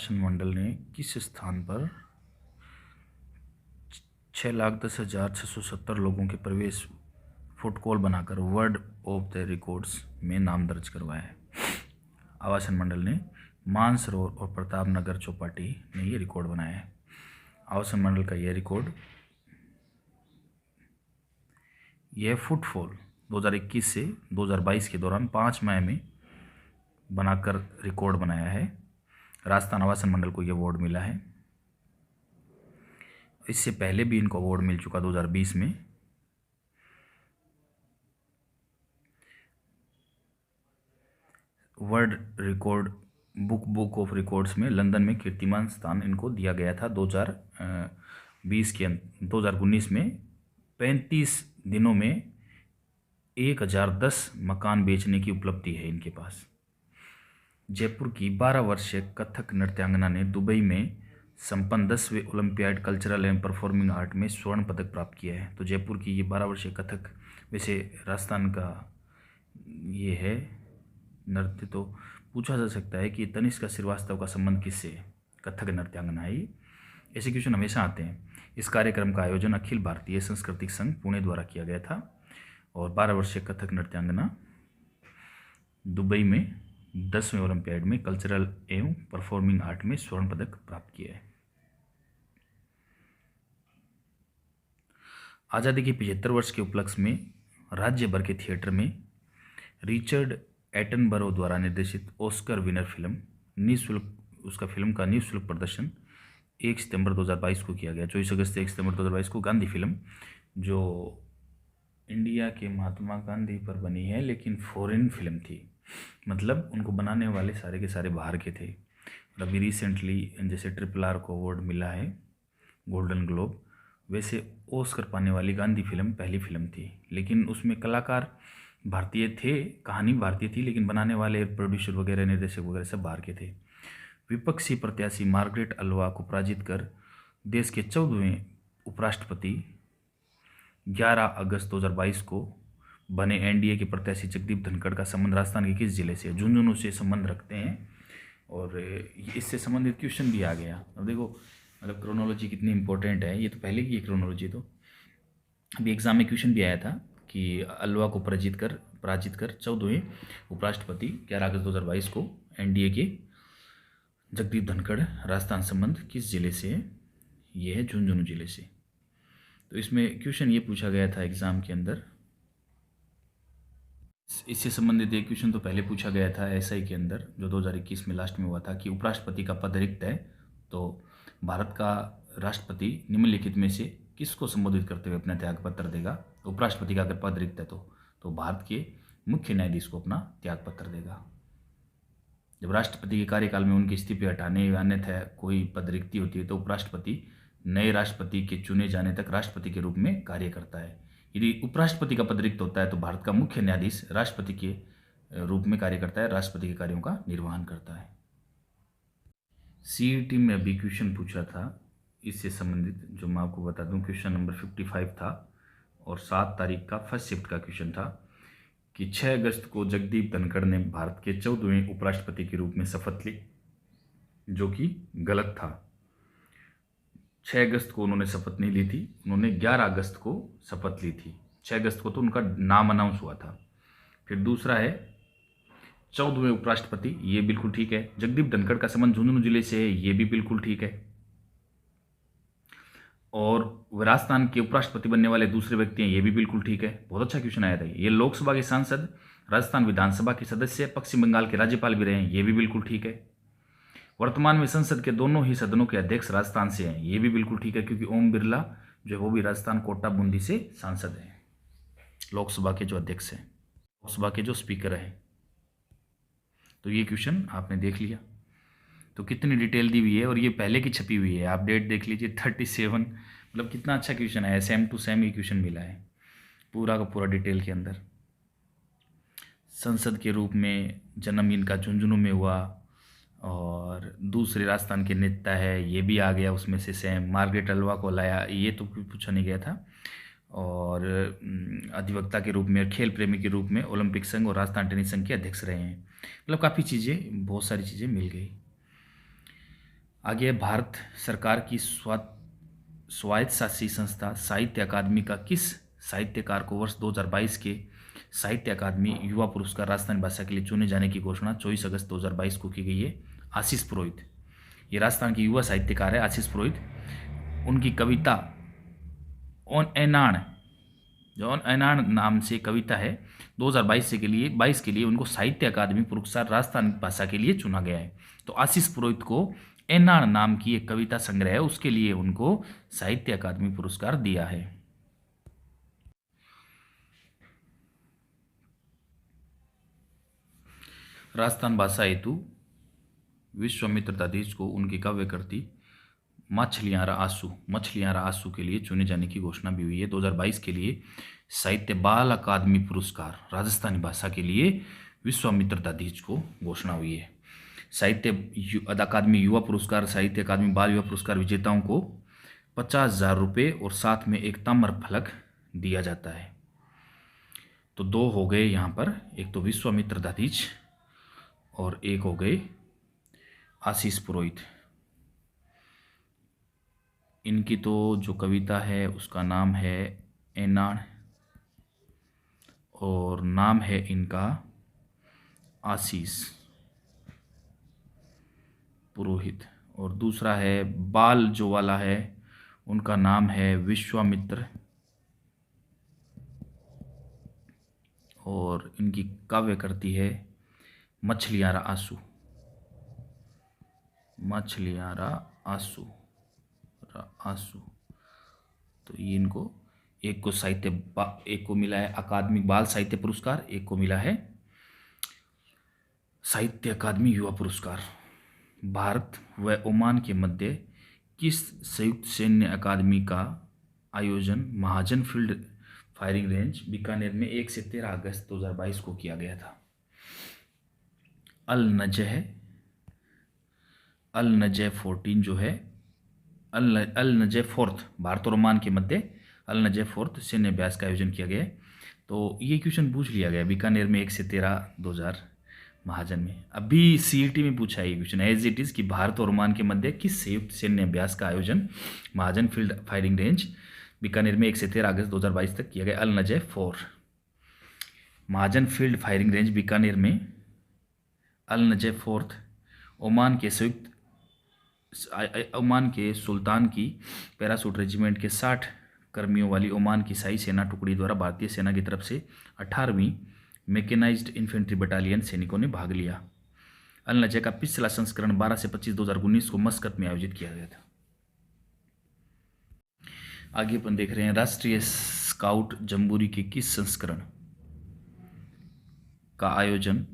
शासन मंडल ने किस स्थान पर 6,10,670 लोगों के प्रवेश फुटकॉल बनाकर वर्ल्ड ऑफ द रिकॉर्ड्स में नाम दर्ज करवाया है? आवासन मंडल ने मानसरोवर और प्रताप नगर चौपाटी ने ये रिकॉर्ड बनाया है। आवासन मंडल का यह रिकॉर्ड यह फुटफॉल 2021 से 2022 के दौरान 5 मई में बनाकर रिकॉर्ड बनाया है। राजस्थान आवासन मंडल को यह अवार्ड मिला है। इससे पहले भी इनको अवार्ड मिल चुका 2020 में। World record book of records में लंदन में कीर्तिमान स्थान इनको दिया गया था 2019 में। 35 दिनों में 1010 मकान बेचने की उपलब्धि है इनके पास। जयपुर की 12 वर्षीय कथक नृत्यांगना ने दुबई में संपन्न 10वें olympiad cultural and performing art में स्वर्ण पदक प्राप्त किया है। तो जयपुर की ये 12 वर्षीय कथक, वैसे राजस्थान का ये है नृत्य, तो पूछा जा सकता है कि तनिष्का श्रीवास्तव का संबंध किससे है? कथक नृत्यांगना है ये। ऐसे क्वेश्चन हमेशा आते हैं। इस कार्यक्रम का आयोजन अखिल भारतीय सांस्कृतिक संघ पुणे द्वारा किया गया था और 12 वर्षीय कथक नृत्यांगना दुबई में 10वें ओलंपियाड में कल्चरल एवं परफॉर्मिंग आर्ट में स्वर्ण पदक प्राप्त किया है। आज़ादी के 75 वर्ष के उपलक्ष्य में राज्य भर के थिएटर में रिचर्ड एटनबरो द्वारा निर्देशित ऑस्कर विनर फिल्म फिल्म का निःशुल्क प्रदर्शन 1 सितंबर 2022 को किया गया। 24 अगस्त 1 सितंबर 2022 को गांधी फिल्म, जो इंडिया के महात्मा गांधी पर बनी है लेकिन फॉरेन फिल्म थी, मतलब उनको बनाने वाले सारे के सारे बाहर के थे। और अभी रिसेंटली जैसे RRR को अवार्ड मिला है गोल्डन ग्लोब, वैसे ऑस्कर पाने वाली गांधी फिल्म पहली फिल्म थी, लेकिन उसमें कलाकार भारतीय थे, कहानी भारतीय थी, लेकिन बनाने वाले प्रोड्यूसर वगैरह निर्देशक वगैरह सब बाहर के थे। विपक्षी प्रत्याशी मार्गरेट अल्वा को पराजित कर देश के 14वें उपराष्ट्रपति 11 अगस्त 2022 को बने एनडीए के प्रत्याशी जगदीप धनखड़ का संबंध राजस्थान के किस जिले से? झुंझुनू से संबंध रखते हैं। और इससे संबंधित क्वेश्चन भी आ गया। अब देखो मतलब क्रोनोलॉजी कितनी इंपॉर्टेंट है। ये तो पहले की क्रोनोलॉजी, तो अभी एग्जाम में क्वेश्चन भी आया था कि अल्वा को पराजित कर 14वें उपराष्ट्रपति 11 अगस्त 2022 को एनडीए के जगदीप धनखड़ राजस्थान संबंध किस जिले से है? ये है झुंझुनू जिले से। तो इसमें क्वेश्चन ये पूछा गया था एग्जाम के अंदर। इससे संबंधित एक क्वेश्चन तो पहले पूछा गया था एसआई के अंदर, जो 2021 में लास्ट में हुआ था, कि उपराष्ट्रपति का पद रिक्त है तो भारत का राष्ट्रपति निम्नलिखित में से किसको संबोधित करते हुए अपना त्यागपत्र देगा? उपराष्ट्रपति का अगर पद रिक्त है तो भारत के मुख्य न्यायाधीश को अपना त्यागपत्र देगा। जब राष्ट्रपति के कार्यकाल में उनकी इस्तीफे हटाने या अन्यथा कोई पद रिक्ति होती है तो उपराष्ट्रपति नए राष्ट्रपति के चुने जाने तक राष्ट्रपति के रूप में कार्य करता है। यदि उपराष्ट्रपति का पद रिक्त होता है तो भारत का मुख्य न्यायाधीश राष्ट्रपति के रूप में कार्य करता है, राष्ट्रपति के कार्यों का निर्वहन करता है। सीईटी में अभी क्वेश्चन पूछा था इससे संबंधित, जो मैं आपको बता दूं, क्वेश्चन नंबर 55 था और 7 तारीख का फर्स्ट शिफ्ट का क्वेश्चन था कि 6 अगस्त को जगदीप धनखड़ ने भारत के 14वें उपराष्ट्रपति के रूप में शपथ ली, जो कि गलत था। 6 अगस्त को उन्होंने शपथ नहीं ली थी, उन्होंने 11 अगस्त को शपथ ली थी। 6 अगस्त को तो उनका नाम अनाउंस हुआ था। फिर दूसरा है 14वें उपराष्ट्रपति, ये बिल्कुल ठीक है। जगदीप धनखड़ का संबंध झुंझुनू जिले से है, ये भी बिल्कुल ठीक है। और राजस्थान के उपराष्ट्रपति बनने वाले दूसरे व्यक्ति हैं, ये भी बिल्कुल ठीक है। बहुत अच्छा क्वेश्चन आया था। ये लोकसभा के सांसद, राजस्थान विधानसभा के सदस्य, पश्चिम बंगाल के राज्यपाल भी रहे हैं, ये भी बिल्कुल ठीक है। वर्तमान में संसद के दोनों ही सदनों के अध्यक्ष राजस्थान से हैं, ये भी बिल्कुल ठीक है, क्योंकि ओम बिरला जो है वो भी राजस्थान कोटा बूंदी से सांसद हैं, लोकसभा के जो अध्यक्ष हैं, लोकसभा के जो स्पीकर हैं। तो ये क्वेश्चन आपने देख लिया। तो कितनी डिटेल दी हुई है, और ये पहले की छपी हुई है, आप डेट देख लीजिए 37। मतलब कितना अच्छा क्वेश्चन है, सेम टू सेम ही क्वेश्चन मिला है पूरा का पूरा डिटेल के अंदर। संसद के रूप में जन्म इनका झुंझुनू में हुआ, और दूसरे राजस्थान के नेता है, ये भी आ गया उसमें से सेम। मार्गरेट अल्वा को लाया, ये तो पूछा नहीं गया था। और अधिवक्ता के रूप में, खेल प्रेमी के रूप में ओलंपिक संघ और राजस्थान टेनिस संघ के अध्यक्ष रहे हैं। मतलब काफ़ी चीज़ें, बहुत सारी चीज़ें मिल गई। आगे है भारत सरकार की स्वायत्त शासी संस्था साहित्य अकादमी का किस साहित्यकार को वर्ष 2022 के साहित्य अकादमी युवा पुरस्कार राजस्थानी भाषा के लिए चुने जाने की घोषणा 24 अगस्त 2022 को की गई है? आशीष पुरोहित। ये राजस्थान के युवा साहित्यकार है आशीष पुरोहित। उनकी कविता ऑन एनाण, जो ऑन एनाण नाम से कविता है, 2022 से के लिए 22 के लिए उनको साहित्य अकादमी पुरस्कार राजस्थानी भाषा के लिए चुना गया है। तो आशीष पुरोहित को एनाण नाम की एक कविता संग्रह है, उसके लिए उनको साहित्य अकादमी पुरस्कार दिया है। राजस्थान भाषा हेतु विश्वामित्र दाधीच को उनकी काव्य कृति मछलियारा आंसू के लिए चुने जाने की घोषणा भी हुई है। 2022 के लिए साहित्य बाल अकादमी पुरस्कार राजस्थानी भाषा के लिए विश्वामित्र दाधीच को घोषणा हुई है। साहित्य अकादमी युवा पुरस्कार, साहित्य अकादमी बाल युवा पुरस्कार विजेताओं को 50,000 रुपये और साथ में एक ताम्र फलक दिया जाता है। तो दो हो गए यहाँ पर, एक तो विश्वामित्र दाधीच और एक हो गए आशीष पुरोहित। इनकी तो जो कविता है उसका नाम है एनाण और नाम है इनका आशीष पुरोहित, और दूसरा है बाल जो वाला है उनका नाम है विश्वामित्र, और इनकी काव्य कृति है मछलियारा आंसू। तो ये इनको एक को मिला है अकादमिक बाल साहित्य पुरस्कार, एक को मिला है साहित्य अकादमी युवा पुरस्कार। भारत व ओमान के मध्य किस संयुक्त सैन्य अकादमी का आयोजन महाजन फील्ड फायरिंग रेंज बीकानेर में 1 से 13 अगस्त 2022 को किया गया था? अल नजह 14 जो है अल नजह फोर्थ, भारत और ओमान के मध्य अल नजह फोर्थ सैन्य अभ्यास का आयोजन किया गया है। तो ये क्वेश्चन पूछ लिया गया बीकानेर में 1 से 13 2000 महाजन में। अभी सीईटी में पूछा है क्वेश्चन एज इट इज़ कि भारत और ओमान के मध्य किस संयुक्त सैन्य अभ्यास का आयोजन महाजन फील्ड फायरिंग रेंज बीकानेर में 1 से 13 अगस्त 2022 तक किया गया? अल नजह 4। महाजन फील्ड फायरिंग रेंज बीकानेर में अल नजह फोर्थ ओमान के सुल्तान की पैरासूट रेजिमेंट के 60 कर्मियों वाली ओमान की शाही सेना टुकड़ी द्वारा भारतीय सेना की तरफ से 18वीं मैकेनाइज्ड इन्फेंट्री बटालियन सैनिकों ने भाग लिया। अल नजह का पिछला संस्करण 12 से 25 2019 को मस्कत में आयोजित किया गया था। आगे अपन देख रहे हैं राष्ट्रीय स्काउट जम्बूरी के किस संस्करण का आयोजन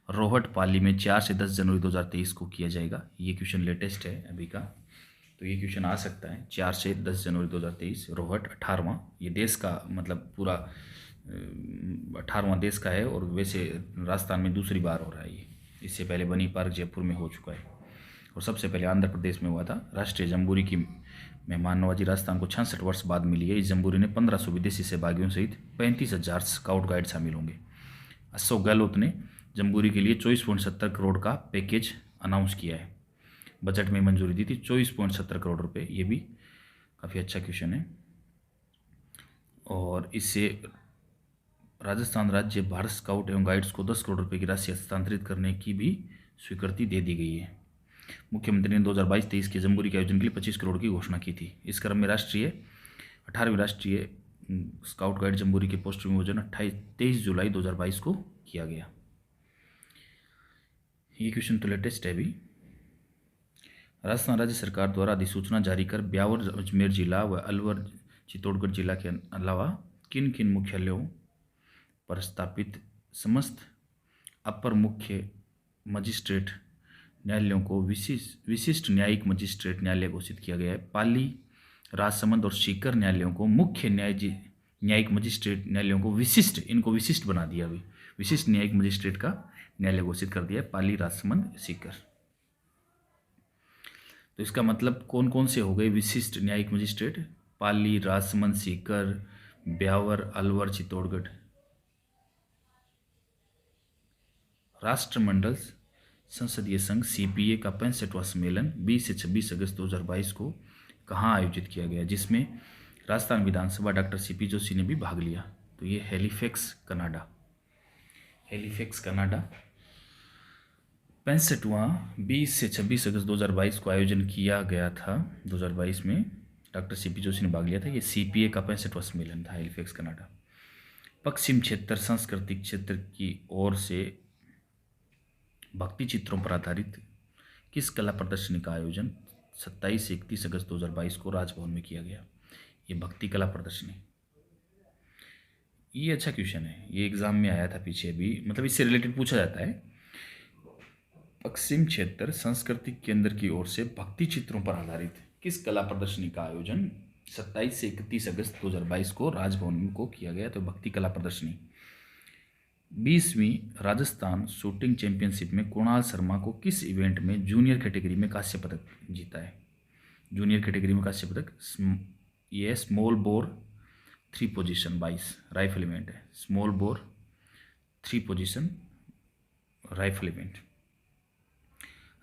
रोहट पाली में 4 से 10 जनवरी 2023 को किया जाएगा? ये क्वेश्चन लेटेस्ट है अभी का, तो ये क्वेश्चन आ सकता है। 4 से 10 जनवरी 2023 रोहट 18वां, ये देश का मतलब पूरा 18वां देश का है, और वैसे राजस्थान में दूसरी बार हो रहा है ये। इससे पहले बनी पार्क जयपुर में हो चुका है और सबसे पहले आंध्र प्रदेश में हुआ था। राष्ट्रीय जम्बूरी की मेहमान नवाजी राजस्थान को 66 वर्ष बाद मिली है। इस जम्बूरी में 1500 विदेशी सहभागियों सहित 35,000 स्काउट गाइड शामिल होंगे। अशोक गहलोत ने जम्बूरी के लिए 24.70 करोड़ का पैकेज अनाउंस किया है, बजट में मंजूरी दी थी 24.70 करोड़ रुपए। ये भी काफ़ी अच्छा क्वेश्चन है। और इससे राजस्थान राज्य भारत स्काउट एवं गाइड्स को 10 करोड़ रुपए की राशि हस्तांतरित करने की भी स्वीकृति दे दी गई है। मुख्यमंत्री ने 2022-23 के जम्बूरी के आयोजन के लिए 25 करोड़ की घोषणा की थी। इस क्रम में 18वीं राष्ट्रीय स्काउट गाइड जम्बूरी के पोस्टर में आयोजन 23 जुलाई 2022 को किया गया। ये क्वेश्चन तो लेटेस्ट है अभी। राजस्थान राज्य सरकार द्वारा अधिसूचना जारी कर ब्यावर अजमेर जिला व अलवर चित्तौड़गढ़ जिला के अलावा किन किन मुख्यालयों पर स्थापित समस्त अपर मुख्य मजिस्ट्रेट न्यायालयों को विशिष्ट न्यायिक मजिस्ट्रेट न्यायालय घोषित किया गया है? पाली, राजसमंद और सीकर न्यायालयों को मुख्य न्यायिक मजिस्ट्रेट न्यायालयों को विशिष्ट बना दिया। अभी विशिष्ट न्यायिक मजिस्ट्रेट का न्यायालय घोषित कर दिया है पाली, राजसमंद, सीकर। तो इसका मतलब कौन कौन से हो गए विशिष्ट न्यायिक मजिस्ट्रेट? पाली, राजसमंद, सीकर, ब्यावर, अलवर, चित्तौड़गढ़। राष्ट्रमंडल संसदीय संघ सीपीए का 65वां सम्मेलन 20 से 26 अगस्त 2022 को कहाँ आयोजित किया गया, जिसमें राजस्थान विधानसभा डॉक्टर सीपी जोशी ने भी भाग लिया। तो ये हैलिफैक्स कनाडा, हैलिफैक्स कनाडा 65वां 20 से 26 अगस्त 2022 को आयोजन किया गया था। 2022 में डॉक्टर सीपी जोशी ने भाग लिया था। ये सीपीए का 65वां सम्मेलन था, हैलिफैक्स कनाडा। पश्चिम क्षेत्र सांस्कृतिक क्षेत्र की ओर से भक्ति चित्रों पर आधारित किस कला प्रदर्शनी का आयोजन 27 से 31 अगस्त 2022 को राजभवन में किया गया। ये भक्ति कला प्रदर्शनी, ये अच्छा क्वेश्चन है, ये एग्जाम में आया था पीछे भी, मतलब इससे रिलेटेड पूछा जाता है। पश्चिम क्षेत्र सांस्कृतिक केंद्र की ओर से भक्ति चित्रों पर आधारित किस कला प्रदर्शनी का आयोजन 27 से 31 अगस्त 2022 को राजभवन को किया गया। तो भक्ति कला प्रदर्शनी। 20वीं राजस्थान शूटिंग चैंपियनशिप में कुणाल शर्मा को किस इवेंट में जूनियर कैटेगरी में कांस्य पदक जीता है। जूनियर कैटेगरी में कांस्य पदक, ये small bore 3 position 22 rifle event है। Small bore 3 position rifle event.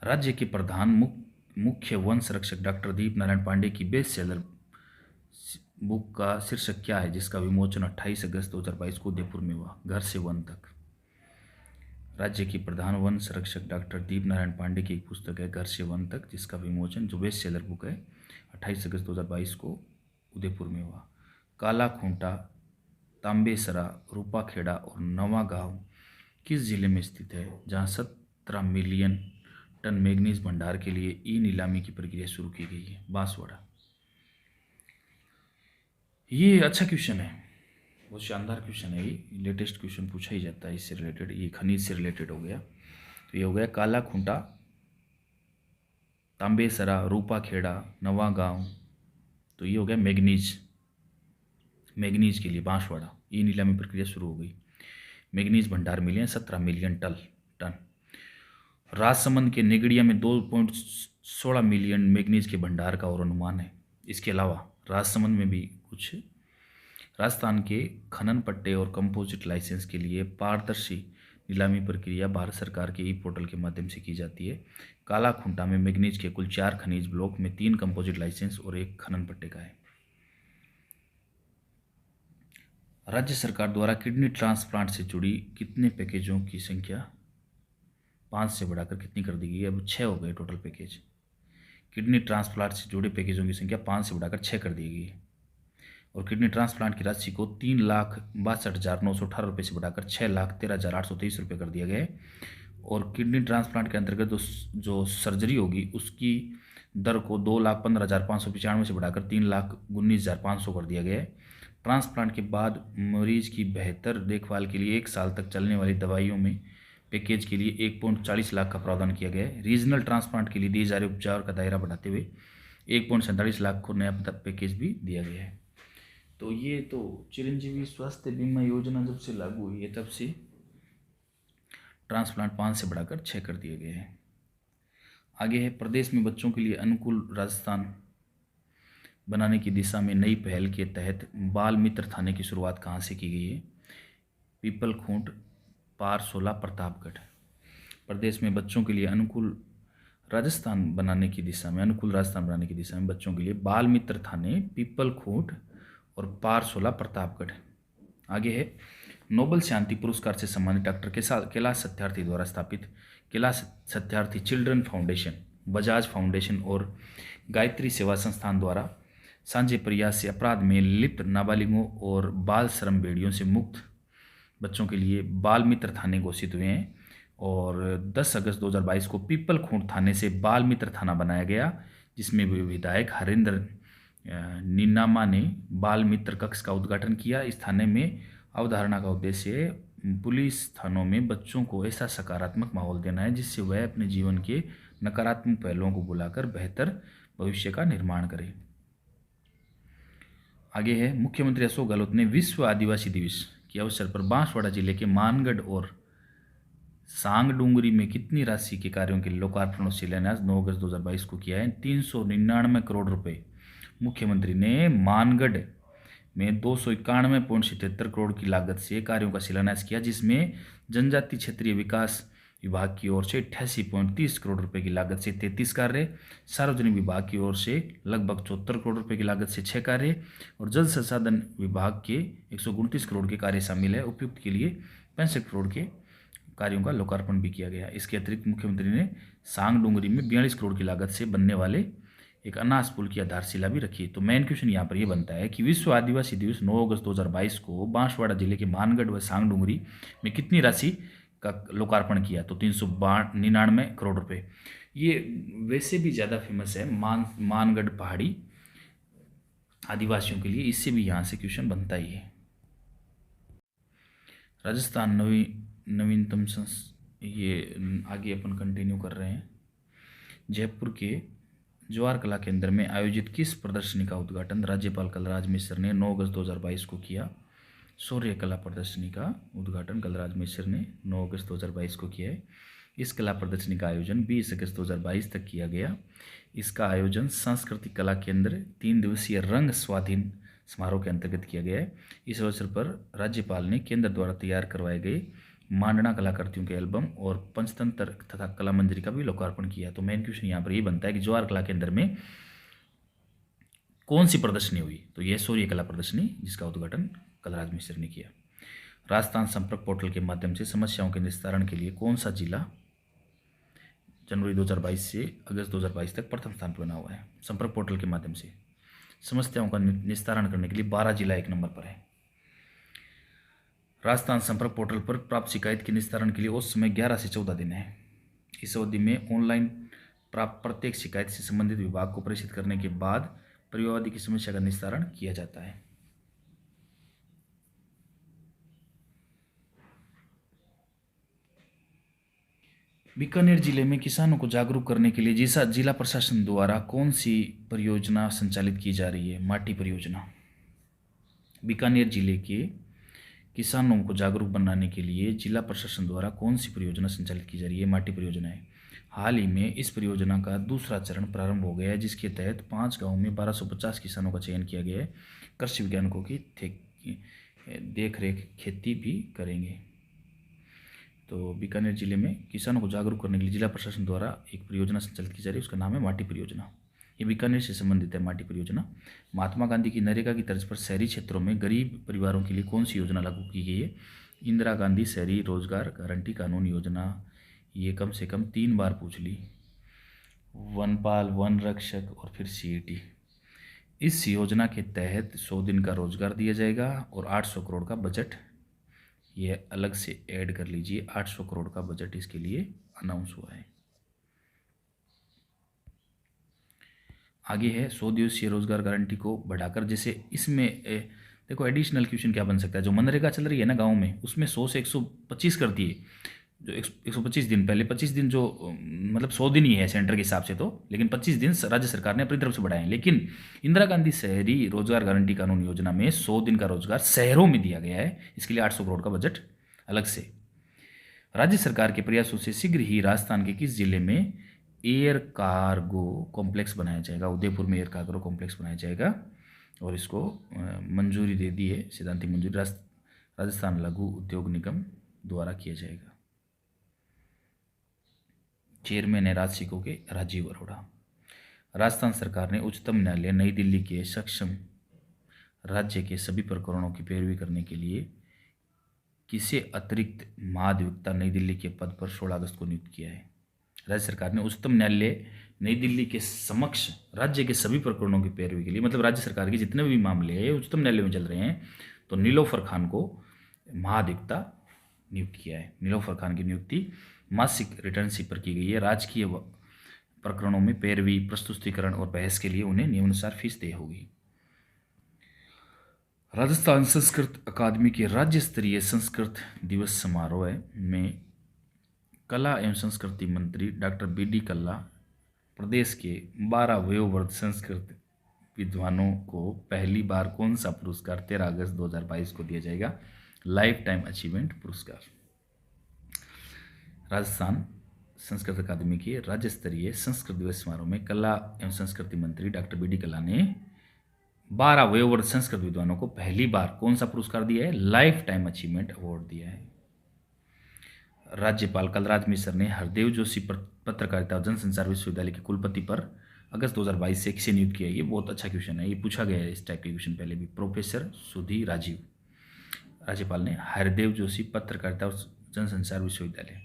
राज्य के प्रधान मुख्य वन संरक्षक डॉक्टर दीप नारायण पांडे की बेस्ट सेलर बुक का शीर्षक क्या है, जिसका विमोचन 28 अगस्त 2022 को उदयपुर में हुआ। घर से वन तक। राज्य की प्रधान वन संरक्षक डॉक्टर दीप नारायण पांडे की एक पुस्तक है घर से वन तक, जिसका विमोचन, जो बेस्ट सेलर बुक है, 28 अगस्त 2022 को उदयपुर में हुआ। काला खूंटा, तांबेसरा, रूपाखेड़ा और नवागांव किस जिले में स्थित है, जहां 17 मिलियन टन मैग्नीज भंडार के लिए ई नीलामी की प्रक्रिया शुरू की गई है। बांसवाड़ा। ये अच्छा क्वेश्चन है, बहुत शानदार क्वेश्चन है, ये लेटेस्ट क्वेश्चन पूछा ही जाता है इससे रिलेटेड। ये खनिज से रिलेटेड हो गया। तो ये हो गया काला खूंटा, तांबेसरा, रूपाखेड़ा, नवागांव। तो ये हो गया मैग्नीज, मैग्नीज के लिए बांसवाड़ा ई नीलामी प्रक्रिया शुरू हो गई। मैग्नीज भंडार मिले हैं 17 मिलियन टन। राजसमंद के नेगड़िया में 2.16 मिलियन मैग्नीज के भंडार का और अनुमान है। इसके अलावा राजसमंद में भी कुछ राजस्थान के खनन पट्टे और कंपोजिट लाइसेंस के लिए पारदर्शी नीलामी प्रक्रिया भारत सरकार के ई पोर्टल के माध्यम से की जाती है। काला खूंटा में मैग्नीज के कुल 4 खनिज ब्लॉक में 3 कंपोजिट लाइसेंस और 1 खनन पट्टे का है। राज्य सरकार द्वारा किडनी ट्रांसप्लांट से जुड़ी कितने पैकेजों की संख्या 5 से बढ़ाकर कितनी कर दी गई? अब 6 हो गए टोटल पैकेज। किडनी ट्रांसप्लांट से जुड़े पैकेजों की संख्या 5 से बढ़ाकर 6 कर दी गई है। और किडनी ट्रांसप्लांट की राशि को 3,62,918 रुपये से बढ़ाकर 6,13,823 रुपये कर दिया गया है। और किडनी ट्रांसप्लांट के अंतर्गत जो सर्जरी होगी उसकी दर को 2,15,595 से बढ़ाकर 3,19,500 कर दिया गया है। ट्रांसप्लांट के बाद मरीज की बेहतर देखभाल के लिए 1 साल तक चलने वाली दवाइयों में पैकेज के लिए 1.40 लाख का प्रावधान किया गया है। रीजनल ट्रांसप्लांट के लिए दिए जा रहे उपचार का दायरा बढ़ाते हुए 1.47 लाख को नया पैकेज भी दिया गया है। तो ये तो चिरंजीवी स्वास्थ्य बीमा योजना जब से लागू हुई है तब से ट्रांसप्लांट 5 से बढ़ाकर 6 कर दिए गए हैं। आगे है, प्रदेश में बच्चों के लिए अनुकूल राजस्थान बनाने की दिशा में नई पहल के तहत बाल मित्र थाने की शुरुआत कहाँ से की गई है? पीपलखूंट, पारसोला, प्रतापगढ़। प्रदेश में बच्चों के लिए अनुकूल राजस्थान बनाने की दिशा में बच्चों के लिए बाल मित्र थाने पीपलखूंट और पारसोला, प्रतापगढ़। आगे है, नोबेल शांति पुरस्कार से सम्मानित डॉक्टर कैलाश सत्यार्थी द्वारा स्थापित Kailash Satyarthi children foundation, Bajaj foundation और गायत्री सेवा संस्थान द्वारा साझे प्रयास से अपराध में लिप्त नाबालिगों और बाल श्रम बेड़ियों से मुक्त बच्चों के लिए बाल मित्र थाने घोषित हुए हैं। और 10 अगस्त 2022 को पीपलखूंट थाने से बाल मित्र थाना बनाया गया, जिसमें विधायक हरेंद्र नीनामा ने बाल मित्र कक्ष का उद्घाटन किया। इस थाने में अवधारणा का उद्देश्य पुलिस थानों में बच्चों को ऐसा सकारात्मक माहौल देना है जिससे वह अपने जीवन के नकारात्मक पहलुओं को भुलाकर बेहतर भविष्य का निर्माण करें। आगे है, मुख्यमंत्री अशोक गहलोत ने विश्व आदिवासी दिवस के अवसर पर बांसवाड़ा जिले के मानगढ़ और सांगडूंगरी में कितनी राशि के कार्यों के लोकार्पण और शिलान्यास 9 अगस्त 2022 को किया है? 399 करोड़ रुपए मुख्यमंत्री ने मानगढ़ में 291.77 करोड़ की लागत से कार्यों का शिलान्यास किया, जिसमें जनजाति क्षेत्रीय विकास विभाग की ओर से 88.30 करोड़ रुपए की लागत से 33 कार्य, सार्वजनिक विभाग की ओर से लगभग 74 करोड़ रुपए की लागत से 6 कार्य और जल संसाधन विभाग के 129 करोड़ के कार्य शामिल है। उपयुक्त के लिए 65 करोड़ के कार्यों का लोकार्पण भी किया गया। इसके अतिरिक्त मुख्यमंत्री ने सांग डूंगरी में 42 करोड़ की लागत से बनने वाले एक अनाज पुल की आधारशिला भी रखी। तो मेन क्वेश्चन यहाँ पर यह बनता है कि विश्व आदिवासी दिवस 9 अगस्त 2022 को बांसवाड़ा जिले के मानगढ़ व सांग डूंगरी में कितनी राशि का लोकार्पण किया? तो 399 करोड़ रुपए। ये वैसे भी ज़्यादा फेमस है मानगढ़ पहाड़ी आदिवासियों के लिए, इससे भी यहाँ से क्वेश्चन बनता ही है। राजस्थान नवीनतम ये आगे अपन कंटिन्यू कर रहे हैं। जयपुर के जवाहर कला केंद्र में आयोजित किस प्रदर्शनी का उद्घाटन राज्यपाल कलराज मिश्र ने 9 अगस्त 2022 को किया? शौर्य कला प्रदर्शनी का उद्घाटन कलराज मिश्र ने 9 अगस्त 2022 को किया है। इस कला प्रदर्शनी का आयोजन 20 अगस्त 2022 तक किया गया। इसका आयोजन सांस्कृतिक कला केंद्र 3 दिवसीय रंग स्वाधीन समारोह के अंतर्गत किया गया है। इस अवसर पर राज्यपाल ने केंद्र द्वारा तैयार करवाए गए मांडना कलाकृतियों के एल्बम और पंचतंत्र तथा कला मंजरी का भी लोकार्पण किया। तो मेन क्वेश्चन यहाँ पर ये बनता है कि जवाहर कला केंद्र में कौन सी प्रदर्शनी हुई? तो यह शौर्य कला प्रदर्शनी, जिसका उद्घाटन कलराज मिश्र ने किया। राजस्थान संपर्क पोर्टल के माध्यम से समस्याओं के निस्तारण के लिए कौन सा जिला जनवरी 2022 से अगस्त 2022 तक प्रथम स्थान पर बना हुआ है? संपर्क पोर्टल के माध्यम से समस्याओं का निस्तारण करने के लिए 12 जिला 1 नंबर पर है। राजस्थान संपर्क पोर्टल पर प्राप्त शिकायत के निस्तारण के लिए उस समय 11 से 14 दिन है। इस अवधि में ऑनलाइन प्राप्त प्रत्येक शिकायत से संबंधित विभाग को प्रेषित करने के बाद परिवादी की समस्या का निस्तारण किया जाता है। बीकानेर जिले में किसानों को जागरूक करने के लिए जिला प्रशासन द्वारा कौन सी परियोजना संचालित की जा रही है? माटी परियोजना। बीकानेर जिले के किसानों को जागरूक बनाने के लिए जिला प्रशासन द्वारा कौन सी परियोजना संचालित की जा रही है? माटी परियोजना है। हाल ही में इस परियोजना का दूसरा चरण प्रारंभ हो गया है, जिसके तहत 5 गाँव में 1250 किसानों का चयन किया गया है। कृषि वैज्ञानिकों की देखरेख खेती भी करेंगे। तो बीकानेर जिले में किसानों को जागरूक करने के लिए जिला प्रशासन द्वारा एक परियोजना संचालित की जा रही है, उसका नाम है माटी परियोजना। ये बीकानेर से संबंधित है माटी परियोजना। महात्मा गांधी की नरेगा की तर्ज पर शहरी क्षेत्रों में गरीब परिवारों के लिए कौन सी योजना लागू की गई है? इंदिरा गांधी शहरी रोजगार गारंटी कानून योजना। ये कम से कम 3 बार पूछ ली। वनपाल, वन रक्षक और फिर सीईटी। इस योजना के तहत 100 दिन का रोजगार दिया जाएगा और 800 करोड़ का बजट, ये अलग से ऐड कर लीजिए, 800 करोड़ का बजट इसके लिए अनाउंस हुआ है। आगे है 100 दिवसीय रोजगार गारंटी को बढ़ाकर, जैसे इसमें देखो एडिशनल क्वेश्चन क्या बन सकता है? जो मनरेगा चल रही है ना गांव में, उसमें 100 से 125 कर दिए, जो 125 दिन, पहले 25 दिन जो मतलब 100 दिन ही है सेंटर के हिसाब से तो, लेकिन 25 दिन राज्य सरकार ने अपनी तरफ से बढ़ाए हैं। लेकिन इंदिरा गांधी शहरी रोजगार गारंटी कानून योजना में 100 दिन का रोजगार शहरों में दिया गया है, इसके लिए 800 करोड़ का बजट अलग से। राज्य सरकार के प्रयासों से शीघ्र ही राजस्थान के किस जिले में एयर कार्गो कॉम्प्लेक्स बनाया जाएगा? उदयपुर में एयर कार्गो कॉम्प्लेक्स बनाया जाएगा और इसको मंजूरी दे दी है, सिद्धांतिक मंजूरी राजस्थान लघु उद्योग निगम द्वारा किया जाएगा। चेयरमैन है राजसिको के राजीव अरोड़ा। राजस्थान सरकार ने उच्चतम न्यायालय नई दिल्ली के सक्षम राज्य के सभी प्रकरणों की पैरवी करने के लिए किसे अतिरिक्त महाधिवक्ता नई दिल्ली के पद पर 16 अगस्त को नियुक्त किया है? राज्य सरकार ने उच्चतम न्यायालय नई दिल्ली के समक्ष राज्य के सभी प्रकरणों की पैरवी के लिए, मतलब राज्य सरकार के जितने भी मामले हैं उच्चतम न्यायालय में चल रहे हैं, तो नीलोफर खान को महाधिवक्ता नियुक्त किया है। नीलोफर खान की नियुक्ति मासिक रिटर्नशिप पर की गई है। राजकीय प्रकरणों में पैरवी, प्रस्तुतिकरण और बहस के लिए उन्हें नियमानुसार फीस देय होगी। राजस्थान संस्कृत अकादमी के राज्य स्तरीय संस्कृत दिवस समारोह में कला एवं संस्कृति मंत्री डॉक्टर BD कल्ला प्रदेश के 12 वयोवृद्ध संस्कृत विद्वानों को पहली बार कौन सा पुरस्कार 13 अगस्त 2022 को दिया जाएगा? लाइफ टाइम अचीवमेंट पुरस्कार। राजस्थान संस्कृत अकादमी के राज्य स्तरीय संस्कृत दिवस समारोह में कला एवं संस्कृति मंत्री डॉक्टर BD कल्ला ने 12 वयोवृद्ध संस्कृत विद्वानों को पहली बार कौन सा पुरस्कार दिया है? लाइफ टाइम अचीवमेंट अवार्ड दिया है। राज्यपाल कलराज मिश्र ने हरदेव जोशी पत्रकारिता और जनसंचार विश्वविद्यालय के कुलपति पर अगस्त 2022 से किसे नियुक्त किया? ये बहुत अच्छा क्वेश्चन है, ये पूछा गया है इस टाइप के क्वेश्चन पहले भी। प्रोफेसर सुधीर राजीव, राज्यपाल ने हरदेव जोशी पत्रकारिता और जनसंचार विश्वविद्यालय,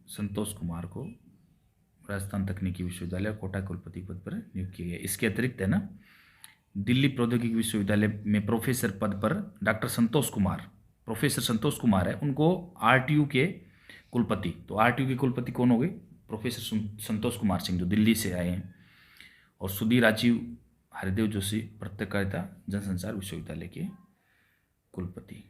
संतोष कुमार को राजस्थान तकनीकी विश्वविद्यालय और कोटा कुलपति पद पर नियुक्त किया गया। इसके अतिरिक्त है ना, दिल्ली प्रौद्योगिकी विश्वविद्यालय में प्रोफेसर पद पर डॉक्टर संतोष कुमार, प्रोफेसर संतोष कुमार है, उनको आरटीयू के कुलपति, तो आरटीयू के कुलपति कौन हो गए? प्रोफेसर संतोष कुमार सिंह, जो दिल्ली से आए हैं। और सुधीर राजीव हरिदेव जोशी पत्रकारिता जनसंचार विश्वविद्यालय के कुलपति।